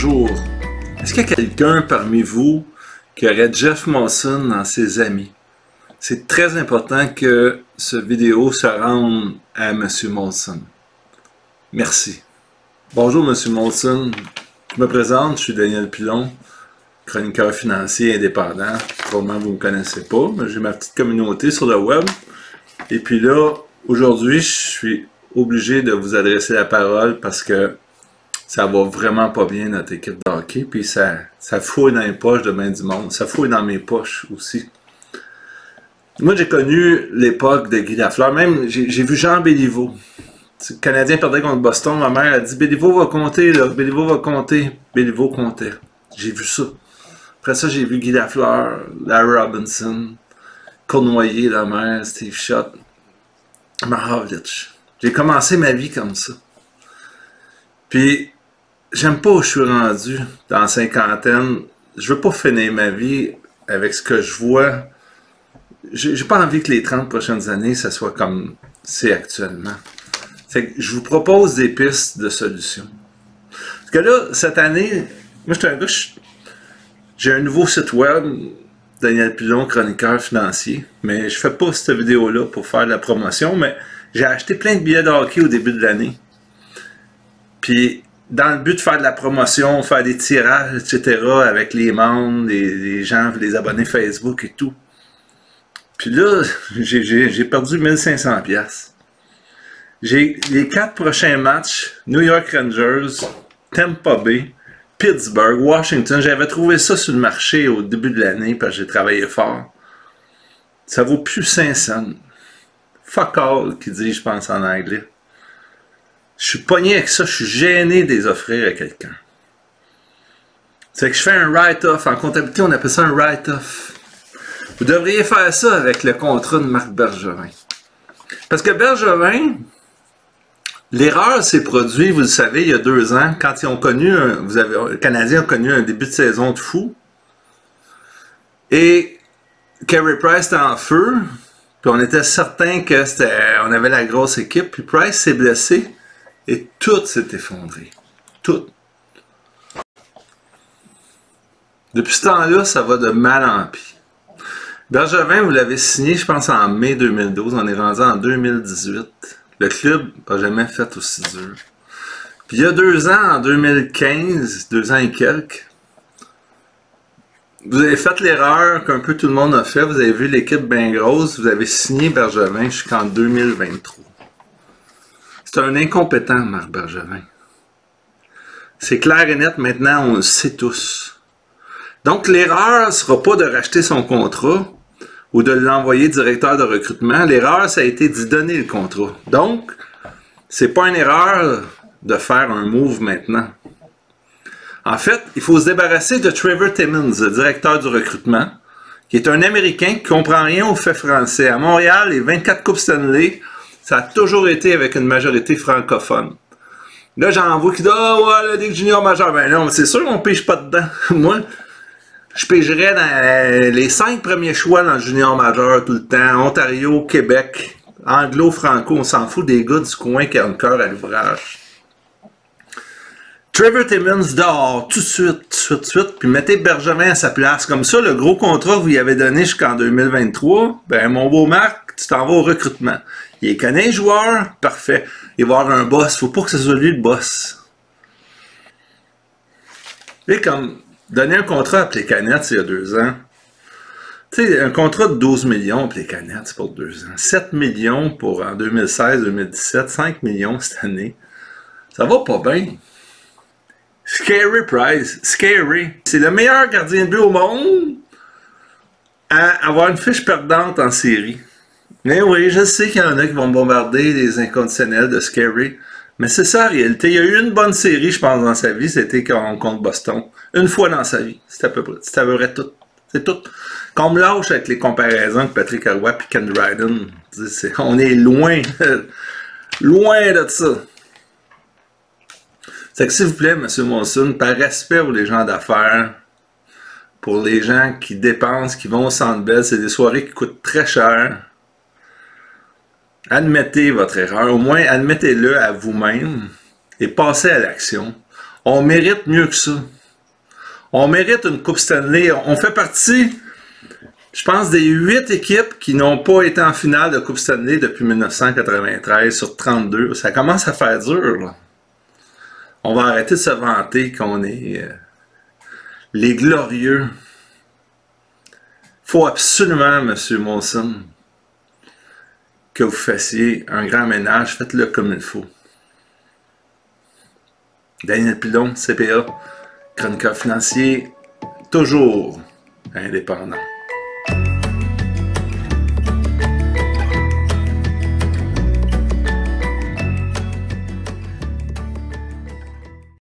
bonjour. Est-ce qu'il y a quelqu'un parmi vous qui aurait Jeff Molson dans ses amis? C'est très important que cette vidéo se rende à M. Molson. Merci. Bonjour M. Molson. Je me présente, je suis Daniel Pilon, chroniqueur financier indépendant. Probablement vous ne me connaissez pas, mais j'ai ma petite communauté sur le web. Et puis là, aujourd'hui, je suis obligé de vous adresser la parole parce que ça va vraiment pas bien notre équipe de hockey, puis ça fouille dans les poches de bien du monde. Ça fouille dans mes poches aussi. Moi, j'ai connu l'époque de Guy Lafleur. Même, j'ai vu Jean Béliveau. Le Canadien perdait contre Boston. Ma mère a dit « Béliveau va compter, là. Béliveau va compter. » Béliveau comptait. J'ai vu ça. Après ça, j'ai vu Guy Lafleur, Larry Robinson, Cournoyer, la mère, Steve Schott, Maravlich. J'ai commencé ma vie comme ça. Puis, j'aime pas où je suis rendu dans la cinquantaine. Je veux pas finir ma vie avec ce que je vois. J'ai pas envie que les 30 prochaines années, ça soit comme c'est actuellement. Fait que je vous propose des pistes de solutions. Parce que là, cette année, moi, je suis un gars, j'ai un nouveau site web, Daniel Pilon, chroniqueur financier. Mais je fais pas cette vidéo-là pour faire de la promotion, mais j'ai acheté plein de billets de hockey au début de l'année. Puis, dans le but de faire de la promotion, faire des tirages, etc., avec les membres, les gens, les abonnés Facebook et tout. Puis là, j'ai perdu 1500 $. J'ai les 4 prochains matchs, New York Rangers, Tampa Bay, Pittsburgh, Washington. J'avais trouvé ça sur le marché au début de l'année parce que j'ai travaillé fort. Ça vaut plus 500. Fuck all, qui dit, je pense en anglais. Je suis pogné avec ça, je suis gêné de les offrir à quelqu'un. C'est que je fais un write-off. En comptabilité, on appelle ça un write-off. Vous devriez faire ça avec le contrat de Marc Bergevin. Parce que Bergevin, l'erreur s'est produite, vous le savez, il y a 2 ans, quand ils ont connu, le Canadien a connu un début de saison de fou. Et Carey Price était en feu, puis on était certain que on avait la grosse équipe, puis Price s'est blessé. Et tout s'est effondré. Tout. Depuis ce temps-là, ça va de mal en pis. Bergevin, vous l'avez signé, je pense, en mai 2012. On est rendu en 2018. Le club n'a jamais fait aussi dur. Puis il y a 2 ans, en 2015, 2 ans et quelques, vous avez fait l'erreur qu'un peu tout le monde a fait. Vous avez vu l'équipe bien grosse. Vous avez signé Bergevin jusqu'en 2023. C'est un incompétent, Marc Bergevin. C'est clair et net, maintenant, on le sait tous. Donc, l'erreur ne sera pas de racheter son contrat ou de l'envoyer directeur de recrutement. L'erreur, ça a été d'y donner le contrat. Donc, c'est pas une erreur de faire un move maintenant. En fait, il faut se débarrasser de Trevor Timmins, le directeur du recrutement, qui est un Américain qui ne comprend rien au fait français. À Montréal, les 24 Coupes Stanley, ça a toujours été avec une majorité francophone. Là, j'en vois qui disent « Ah ouais, la Ligue junior majeure. » Ben non, c'est sûr qu'on ne pige pas dedans. Moi, je pigerais dans les 5 premiers choix dans le junior majeur tout le temps. Ontario, Québec, anglo-franco, on s'en fout des gars du coin qui ont le cœur à l'ouvrage. Trevor Timmins dehors, tout de suite, puis mettez Bergevin à sa place. Comme ça, le gros contrat que vous y avez donné jusqu'en 2023, ben mon beau Marc, tu t'en vas au recrutement. Il connaît les joueurs, parfait. Il va avoir un boss, faut pas que ce soit lui le boss. Et comme donner un contrat à Plekanec il y a 2 ans, tu sais, un contrat de 12 millions à Plekanec, c'est pour 2 ans. 7 millions pour en 2016-2017, 5 millions cette année. Ça va pas bien. Scary Price, scary. C'est le meilleur gardien de but au monde à avoir une fiche perdante en série. Mais oui, je sais qu'il y en a qui vont bombarder les inconditionnels de Scary. Mais c'est ça la réalité. Il y a eu une bonne série, je pense, dans sa vie. C'était contre Boston. Une fois dans sa vie. C'est à peu près tout. C'est tout. Quand on me lâche avec les comparaisons avec Patrick Roy et Ken Dryden, on est loin. Loin de ça. C'est que s'il vous plaît, M. Molson, par respect pour les gens d'affaires, pour les gens qui dépensent, qui vont au Centre Bell, c'est des soirées qui coûtent très cher. Admettez votre erreur, au moins admettez-le à vous-même et passez à l'action. On mérite mieux que ça. On mérite une Coupe Stanley. On fait partie, je pense, des 8 équipes qui n'ont pas été en finale de Coupe Stanley depuis 1993 sur 32. Ça commence à faire dur, là. On va arrêter de se vanter qu'on est les glorieux. Il faut absolument, M. Molson, que vous fassiez un grand ménage. Faites-le comme il faut. Daniel Pilon, CPA, chroniqueur financier, toujours indépendant.